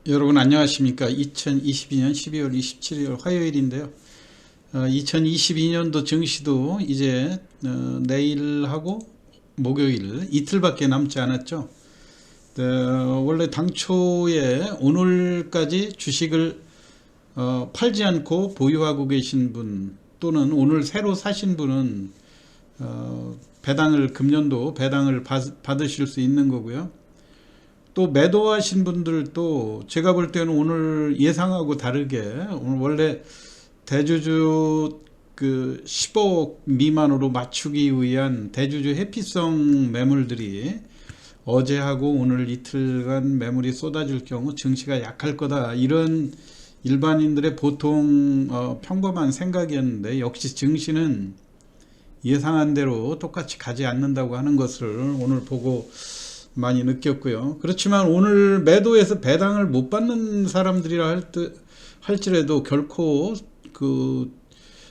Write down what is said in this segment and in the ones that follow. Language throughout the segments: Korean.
여러분 안녕하십니까? 2022년 12월 27일 화요일인데요. 2022년도 증시도 이제 내일하고 목요일 이틀밖에 남지 않았죠. 원래 당초에 오늘까지 주식을 팔지 않고 보유하고 계신 분 또는 오늘 새로 사신 분은 금년도 배당을 받으실 수 있는 거고요. 또 매도하신 분들도 제가 볼 때는 오늘 예상하고 다르게 오늘 원래 대주주 그 10억 미만으로 맞추기 위한 대주주 회피성 매물들이 어제하고 오늘 이틀간 매물이 쏟아질 경우 증시가 약할 거다, 이런 일반인들의 보통 평범한 생각이었는데, 역시 증시는 예상한 대로 똑같이 가지 않는다고 하는 것을 오늘 보고 많이 느꼈고요. 그렇지만 오늘 매도해서 배당을 못 받는 사람들이라 할지라도 결코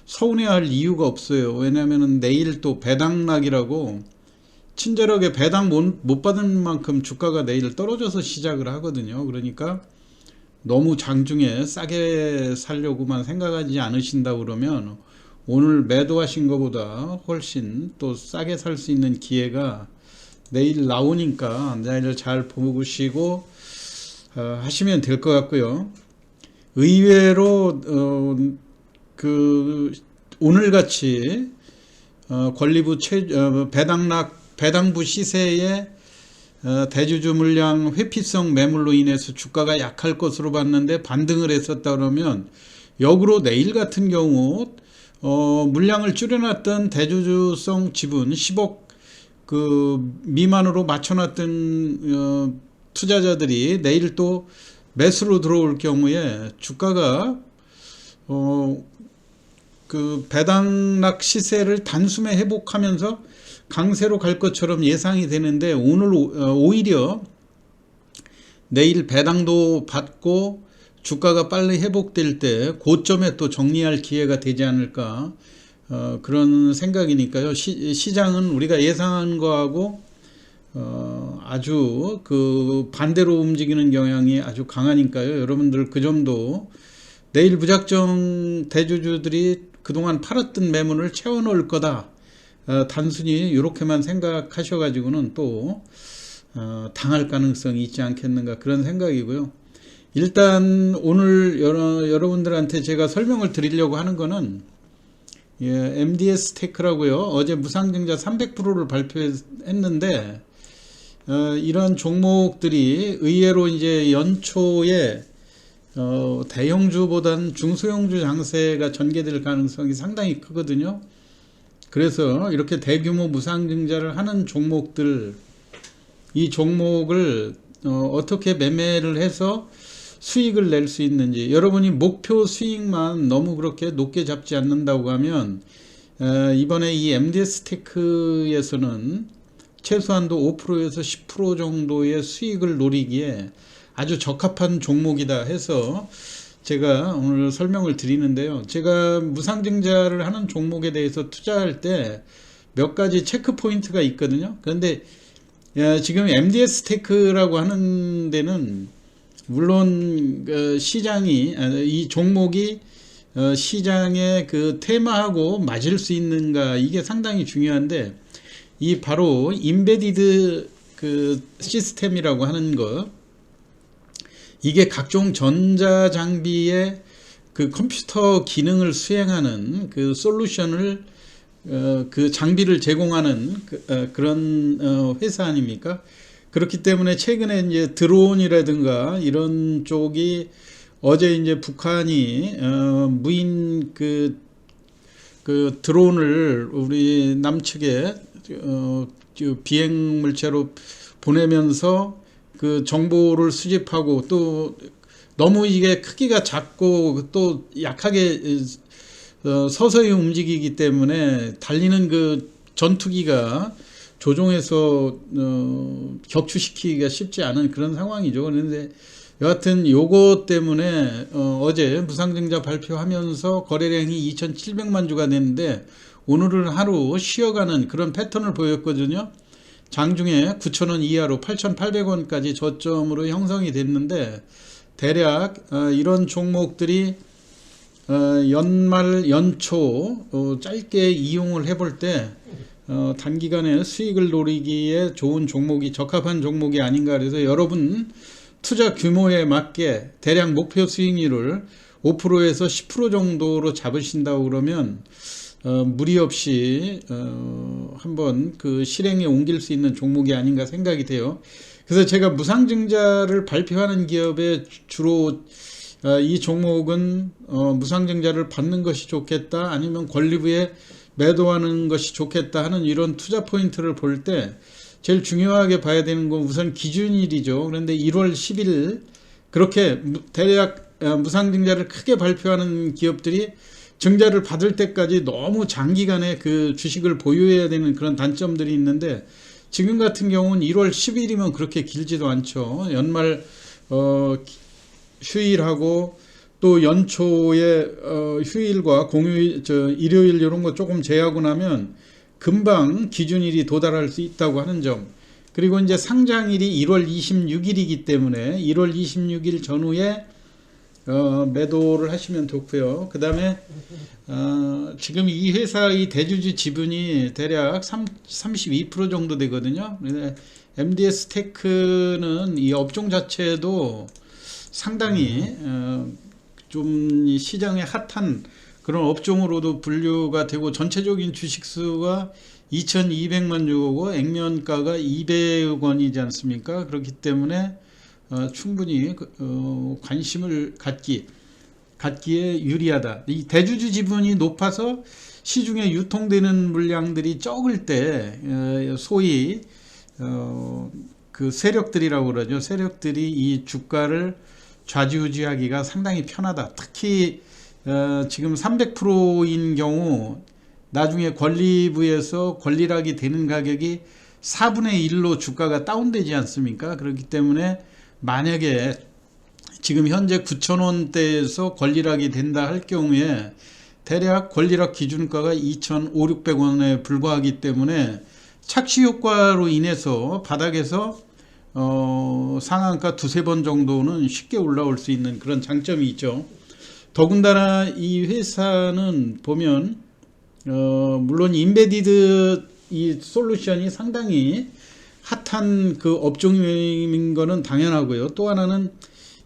서운해할 이유가 없어요. 왜냐하면 내일 또 배당락이라고 친절하게 배당 못 받은 만큼 주가가 내일 떨어져서 시작을 하거든요. 그러니까 너무 장중에 싸게 살려고만 생각하지 않으신다 그러면 오늘 매도하신 것보다 훨씬 또 싸게 살 수 있는 기회가 내일 나오니까 내일 잘 보시고 하시면 될 것 같고요. 의외로 오늘같이 권리부 배당부 시세에 대주주 물량 회피성 매물로 인해서 주가가 약할 것으로 봤는데 반등을 했었다 그러면, 역으로 내일 같은 경우 물량을 줄여놨던 대주주성 지분 10억 미만으로 맞춰놨던 투자자들이 내일 또 매수로 들어올 경우에 주가가 배당락 시세를 단숨에 회복하면서 강세로 갈 것처럼 예상이 되는데, 오늘 오히려 내일 배당도 받고 주가가 빨리 회복될 때 고점에 또 정리할 기회가 되지 않을까, 그런 생각이니까요. 시장은 우리가 예상한 거하고 아주 반대로 움직이는 경향이 아주 강하니까요. 여러분들 그 점도 내일 무작정 대주주들이 그동안 팔았던 매물을 채워 넣을 거다, 단순히 이렇게만 생각하셔가지고는 또 당할 가능성이 있지 않겠는가, 그런 생각이고요. 일단 오늘 여러분들한테 제가 설명을 드리려고 하는 거는 MDS 테크라고요. 어제 무상증자 300%를 발표했는데 이런 종목들이 의외로 이제 연초에 대형주보다는 중소형주 장세가 전개될 가능성이 상당히 크거든요. 그래서 이렇게 대규모 무상증자를 하는 종목들, 이 종목을 어떻게 매매를 해서 수익을 낼 수 있는지, 여러분이 목표 수익만 너무 그렇게 높게 잡지 않는다고 하면 이번에 이 MDS 테크에서는 최소한도 5%에서 10% 정도의 수익을 노리기에 아주 적합한 종목이다 해서 제가 오늘 설명을 드리는데요. 제가 무상증자를 하는 종목에 대해서 투자할 때 몇 가지 체크 포인트가 있거든요. 그런데 지금 MDS 테크라고 하는 데는 물론 이 종목이 시장의 테마하고 맞을 수 있는가, 이게 상당히 중요한데, 이 바로 임베디드 시스템이라고 하는 것, 이게 각종 전자장비의 컴퓨터 기능을 수행하는 솔루션을 장비를 제공하는 그런 회사 아닙니까? 그렇기 때문에 최근에 이제 드론이라든가 이런 쪽이, 어제 이제 북한이 무인 드론을 우리 남측에 비행 물체로 보내면서 정보를 수집하고, 또 너무 이게 크기가 작고 또 약하게 서서히 움직이기 때문에 달리는 전투기가 조종해서 격추시키기가 쉽지 않은 그런 상황이죠. 그런데 여하튼 요거 때문에 어제 무상증자 발표하면서 거래량이 2,700만 주가 됐는데 오늘은 하루 쉬어가는 그런 패턴을 보였거든요. 장중에 9,000원 이하로 8,800원까지 저점으로 형성이 됐는데 대략 이런 종목들이 연말 연초 짧게 이용을 해볼 때 단기간에 수익을 노리기에 좋은 종목이 적합한 종목이 아닌가. 그래서 여러분 투자 규모에 맞게 대략 목표 수익률을 5%에서 10% 정도로 잡으신다고 그러면 무리 없이 한번 그 실행에 옮길 수 있는 종목이 아닌가 생각이 돼요. 그래서 제가 무상증자를 발표하는 기업에 주로 이 종목은 무상증자를 받는 것이 좋겠다, 아니면 권리부에 매도하는 것이 좋겠다 하는 이런 투자 포인트를 볼 때 제일 중요하게 봐야 되는 건 우선 기준일이죠. 그런데 1월 10일 그렇게 대략 무상증자를 크게 발표하는 기업들이 증자를 받을 때까지 너무 장기간에 그 주식을 보유해야 되는 그런 단점들이 있는데, 지금 같은 경우는 1월 10일이면 그렇게 길지도 않죠. 연말 휴일하고 또 연초에 휴일과 공휴일, 일요일 이런 거 조금 제하고 나면 금방 기준일이 도달할 수 있다고 하는 점. 그리고 이제 상장일이 1월 26일이기 때문에 1월 26일 전후에 매도를 하시면 좋고요. 그 다음에 지금 이 회사의 대주주 지분이 대략 32% 정도 되거든요. MDS 테크는 이 업종 자체도 상당히 좀 시장에 핫한 그런 업종으로도 분류가 되고, 전체적인 주식수가 2200만 주고 액면가가 200억 원이지 않습니까? 그렇기 때문에 충분히 관심을 갖기에 유리하다. 이 대주주 지분이 높아서 시중에 유통되는 물량들이 적을 때 소위 그 세력들이라고 그러죠. 세력들이 이 주가를 좌지우지하기가 상당히 편하다. 특히 지금 300%인 경우 나중에 권리부에서 권리락이 되는 가격이 4분의 1로 주가가 다운되지 않습니까? 그렇기 때문에 만약에 지금 현재 9,000원대에서 권리락이 된다 할 경우에 대략 권리락 기준가가 2,500~600원에 불과하기 때문에 착시 효과로 인해서 바닥에서 상한가 2~3번 정도는 쉽게 올라올 수 있는 그런 장점이 있죠. 더군다나 이 회사는 보면 물론 인베디드 이 솔루션이 상당히 핫한 그 업종인 거는 당연하고요. 또 하나는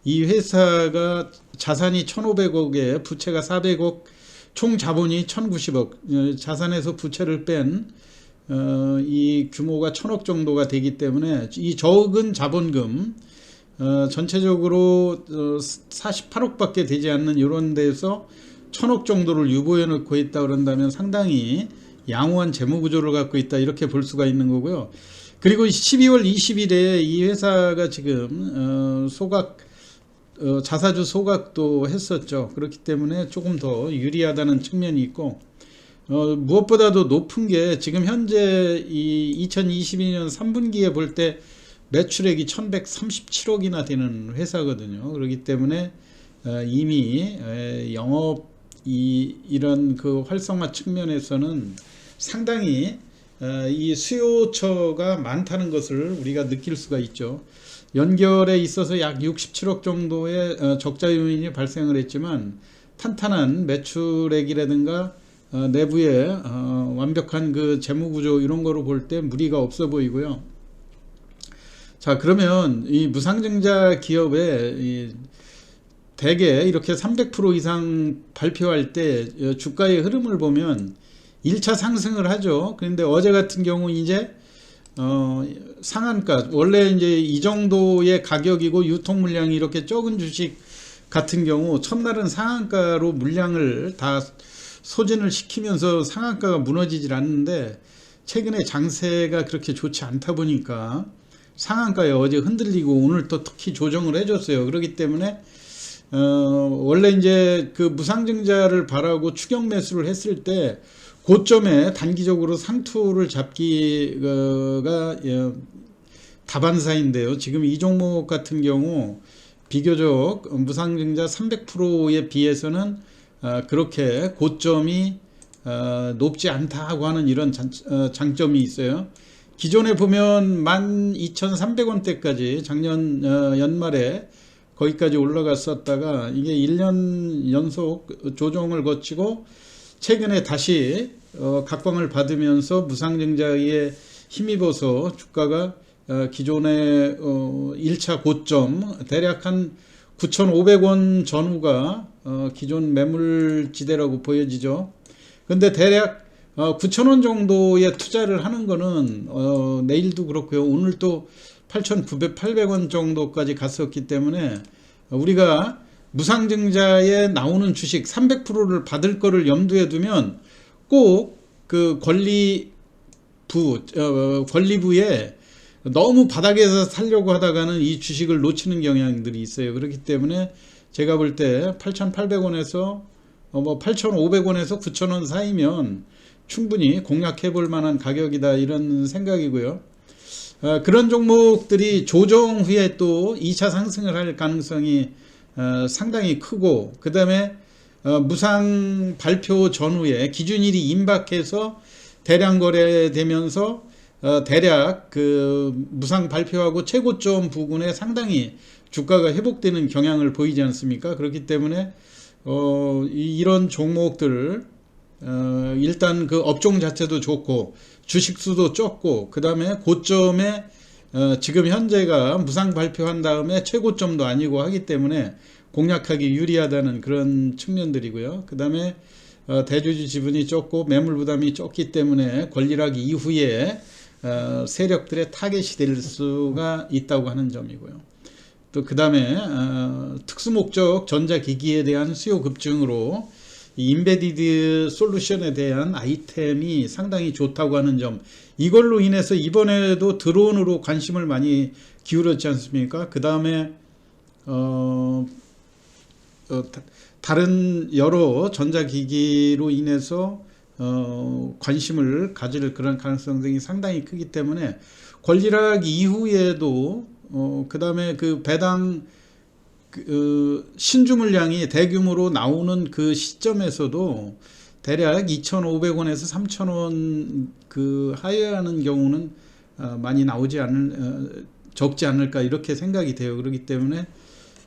이 회사가 자산이 1,500억에 부채가 400억, 총 자본이 1,090억, 자산에서 부채를 뺀 이 규모가 1,000억 정도가 되기 때문에 이 적은 자본금 전체적으로 48억 밖에 되지 않는 이런 데서 1,000억 정도를 유보해 놓고 있다 그런다면 상당히 양호한 재무 구조를 갖고 있다, 이렇게 볼 수가 있는 거고요. 그리고 12월 20일에 이 회사가 지금 자사주 소각도 했었죠. 그렇기 때문에 조금 더 유리하다는 측면이 있고, 무엇보다도 높은 게 지금 현재 이 2022년 3분기에 볼 때 매출액이 1137억이나 되는 회사거든요. 그렇기 때문에 이미 영업 이런 그 활성화 측면에서는 상당히 이 수요처가 많다는 것을 우리가 느낄 수가 있죠. 연결에 있어서 약 67억 정도의 적자 요인이 발생을 했지만 탄탄한 매출액이라든가 내부의 완벽한 그 재무구조 이런 거로 볼 때 무리가 없어 보이고요. 자, 그러면 이 무상증자 기업에 대개 이렇게 300% 이상 발표할 때 주가의 흐름을 보면 1차 상승을 하죠. 그런데 어제 같은 경우 이제 상한가, 원래 이제 이 정도의 가격이고 유통 물량이 이렇게 적은 주식 같은 경우 첫날은 상한가로 물량을 다 소진을 시키면서 상한가가 무너지질 않는데, 최근에 장세가 그렇게 좋지 않다 보니까 상한가에 어제 흔들리고 오늘 또 특히 조정을 해줬어요. 그렇기 때문에 원래 이제 그 무상증자를 바라고 추격 매수를 했을 때 고점에 단기적으로 상투를 잡기가 다반사인데요. 지금 이 종목 같은 경우 비교적 무상증자 300%에 비해서는 그렇게 고점이 높지 않다고 하는 이런 장점이 있어요. 기존에 보면 12,300원대까지 작년 연말에 거기까지 올라갔었다가 이게 1년 연속 조정을 거치고 최근에 다시 각광을 받으면서 무상증자에 힘입어서 주가가 기존의 1차 고점 대략 한 9,500원 전후가 기존 매물지대라고 보여지죠. 근데 대략 9,000원 정도의 투자를 하는 거는 내일도 그렇고요. 오늘 또 8,900, 800원 정도까지 갔었기 때문에 우리가 무상증자에 나오는 주식 300%를 받을 거를 염두에 두면 꼭 그 권리부에 너무 바닥에서 살려고 하다가는 이 주식을 놓치는 경향들이 있어요. 그렇기 때문에 제가 볼 때 8,800원에서 8,500원에서 9,000원 사이면 충분히 공략해 볼 만한 가격이다 이런 생각이고요. 그런 종목들이 조정 후에 또 2차 상승을 할 가능성이 상당히 크고, 그 다음에 무상 발표 전후에 기준일이 임박해서 대량 거래되면서 대략 그 무상 발표하고 최고점 부근에 상당히 주가가 회복되는 경향을 보이지 않습니까? 그렇기 때문에 이런 종목들 일단 그 업종 자체도 좋고 주식 수도 적고, 그 다음에 고점에 지금 현재가 무상 발표한 다음에 최고점도 아니고 하기 때문에 공략하기 유리하다는 그런 측면들이고요. 그 다음에 대주주 지분이 적고 매물 부담이 적기 때문에 권리락 이후에 세력들의 타겟이 될 수가 있다고 하는 점이고요. 또 그 다음에 특수목적 전자기기에 대한 수요 급증으로 인베디드 솔루션에 대한 아이템이 상당히 좋다고 하는 점, 이걸로 인해서 이번에도 드론으로 관심을 많이 기울였지 않습니까? 그 다음에 다른 여러 전자기기로 인해서 관심을 가질 그런 가능성이 상당히 크기 때문에 권리락 이후에도 그 다음에 그 배당 신주 물량이 대규모로 나오는 그 시점에서도 대략 2,500원에서 3,000원 그 하회하는 경우는 많이 나오지 적지 않을까 이렇게 생각이 돼요. 그렇기 때문에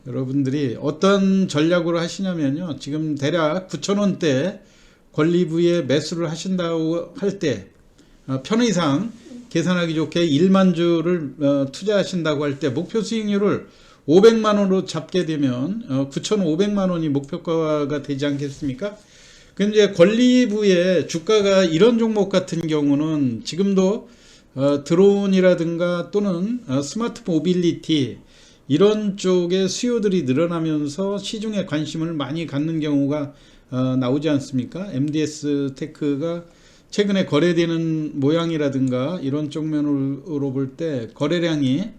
여러분들이 어떤 전략으로 하시냐면요, 지금 대략 9,000원대 권리부에 매수를 하신다고 할 때 편의상 계산하기 좋게 1만 주를 투자하신다고 할 때 목표 수익률을 500만원으로 잡게 되면 9,500만원이 목표가가 되지 않겠습니까? 근데 권리부의 주가가 이런 종목 같은 경우는 지금도 드론이라든가 또는 스마트 모빌리티 이런 쪽의 수요들이 늘어나면서 시중에 관심을 많이 갖는 경우가 나오지 않습니까? MDS 테크가 최근에 거래되는 모양이라든가 이런 쪽면으로 볼 때 거래량이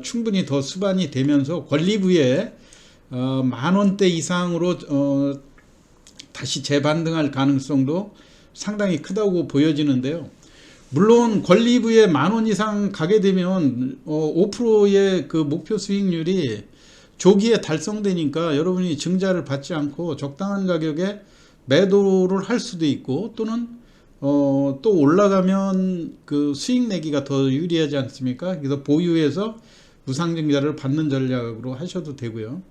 충분히 더 수반이 되면서 권리부에 만원대 이상으로 다시 재반등할 가능성도 상당히 크다고 보여지는데요. 물론 권리부에 만원 이상 가게 되면 5%의 그 목표 수익률이 조기에 달성되니까 여러분이 증자를 받지 않고 적당한 가격에 매도를 할 수도 있고, 또는 또 올라가면 그 수익 내기가 더 유리하지 않습니까? 그래서 보유해서 무상증자를 받는 전략으로 하셔도 되고요.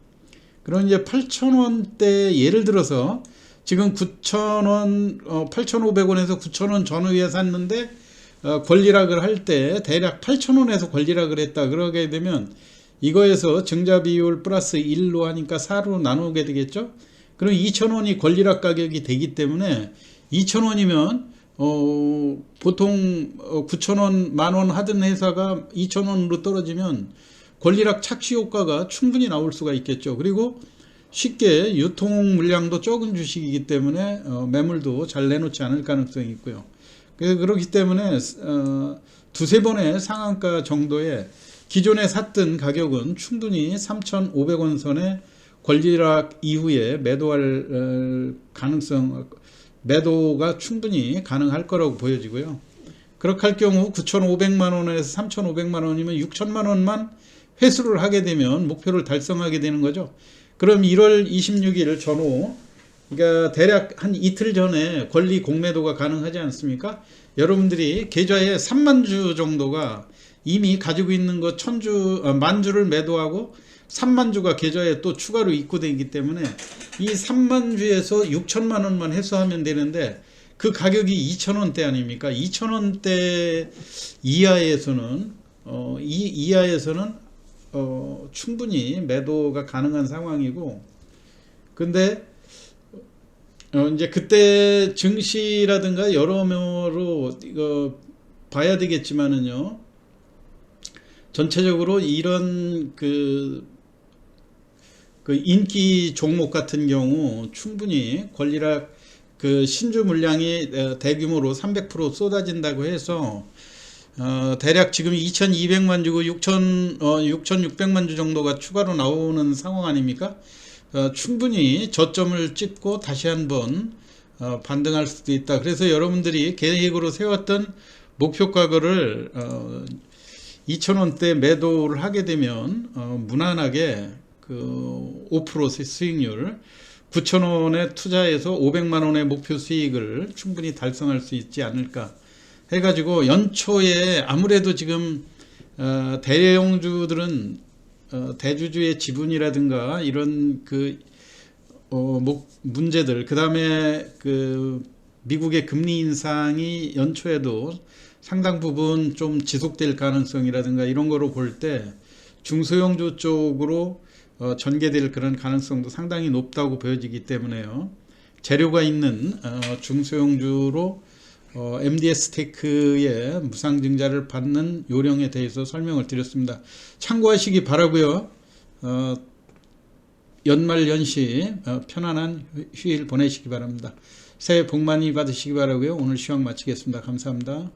그럼 이제 8,000원대 예를 들어서 지금 9,000원, 8,500원에서 9,000원 전후에 샀는데 권리락을 할 때 대략 8,000원에서 권리락을 했다. 그러게 되면 이거에서 증자 비율 플러스 1로 하니까 4로 나누게 되겠죠. 그럼 2,000원이 권리락 가격이 되기 때문에 2,000원이면 보통 9,000원, 만원 하던 회사가 2,000원으로 떨어지면 권리락 착시 효과가 충분히 나올 수가 있겠죠. 그리고 쉽게 유통 물량도 적은 주식이기 때문에 매물도 잘 내놓지 않을 가능성이 있고요. 그렇기 때문에 두세 번의 상한가 정도의 기존에 샀던 가격은 충분히 3,500원 선에 권리락 이후에 매도할 매도가 충분히 가능할 거라고 보여지고요. 그렇게 할 경우 9,500만원에서 3,500만원이면 6,000만원만 회수를 하게 되면 목표를 달성하게 되는 거죠. 그럼 1월 26일 전후, 그러니까 대략 한 이틀 전에 권리 공매도가 가능하지 않습니까? 여러분들이 계좌에 3만 주 정도가 이미 가지고 있는 거 1,000주, 만주를 매도하고 3만 주가 계좌에 또 추가로 입고되기 때문에 이 3만 주에서 6천만 원만 해소하면 되는데 그 가격이 2,000원대 아닙니까? 2,000원대 이하에서는 이하에서는 충분히 매도가 가능한 상황이고, 근데 이제 그때 증시라든가 여러모로 이거 봐야 되겠지만은요, 전체적으로 이런 그 인기 종목 같은 경우 충분히 권리락 그 신주 물량이 대규모로 300% 쏟아진다고 해서 대략 지금 2,200만 주고 6,600만 주 정도가 추가로 나오는 상황 아닙니까? 충분히 저점을 찍고 다시 한번 반등할 수도 있다. 그래서 여러분들이 계획으로 세웠던 목표가를 2,000원대 매도를 하게 되면 무난하게 그 5% 수익률, 9,000원에 투자해서 500만원의 목표 수익을 충분히 달성할 수 있지 않을까 해가지고, 연초에 아무래도 지금 대형주들은 대주주의 지분이라든가 이런 그 문제들, 그 다음에 그 미국의 금리 인상이 연초에도 상당 부분 좀 지속될 가능성이라든가 이런 거로 볼 때 중소형주 쪽으로 전개될 그런 가능성도 상당히 높다고 보여지기 때문에요, 재료가 있는 중소형주로 MDS 테크의 무상증자를 받는 요령에 대해서 설명을 드렸습니다. 참고하시기 바라고요. 연말 연시 편안한 휴일 보내시기 바랍니다. 새해 복 많이 받으시기 바라고요. 오늘 시황 마치겠습니다. 감사합니다.